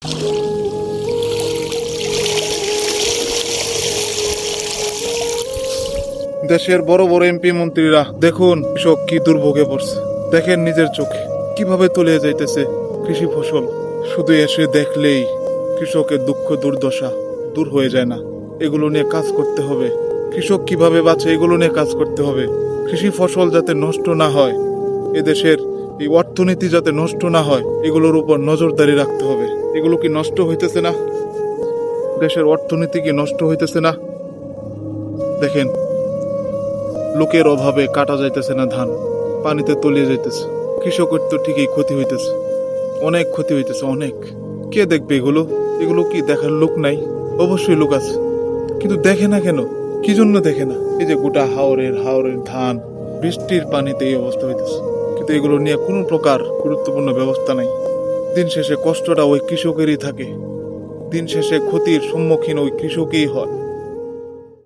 দেশের বড় বড় এমপি মন্ত্রীরা দেখুন কৃষক কি দুর্ভোগে পড়ছে, দেখেন নিজের চোখে কিভাবে তলিয়ে যাইতেছে কৃষি ফসল। শুধু এসে দেখলেই কৃষকের দুঃখ দুর্দশা দূর হয়ে যায় না। এগুলো নিয়ে কাজ করতে হবে। কৃষক কিভাবে বাঁচে এগুলো নিয়ে কাজ করতে হবে। কৃষি ফসল যাতে নষ্ট না হয়, এদেশের এই অর্থনীতি যাতে নষ্ট না হয়, এগুলোর উপর নজরদারি রাখতে হবে। এগুলো কি নষ্ট হইতেছে না? দেশের অর্থনীতি কি নষ্ট হইতেছে না? দেখেন, লোকের অভাবে কাটা যাইতেছে না ধান, পানিতে তলিয়ে যাইতেছে। কৃষকের তো ঠিকই ক্ষতি হইতেছে, অনেক ক্ষতি হইতেছে, অনেক। কে দেখবে এগুলো? এগুলো কি দেখার লোক নাই? অবশ্যই লোক আছে, কিন্তু দেখে না কেন? কি জন্য দেখে না? এই যে গোটা হাওরের হাওরের ধান বৃষ্টির পানিতে এই অবস্থা হইতেছে, কিন্তু এগুলো নিয়ে কোনো প্রকার গুরুত্বপূর্ণ ব্যবস্থা নাই। দিন শেষে কষ্টটা ওই কৃষকেরই থাকে, দিন শেষে ক্ষতির সম্মুখীন ওই কৃষকই হয়।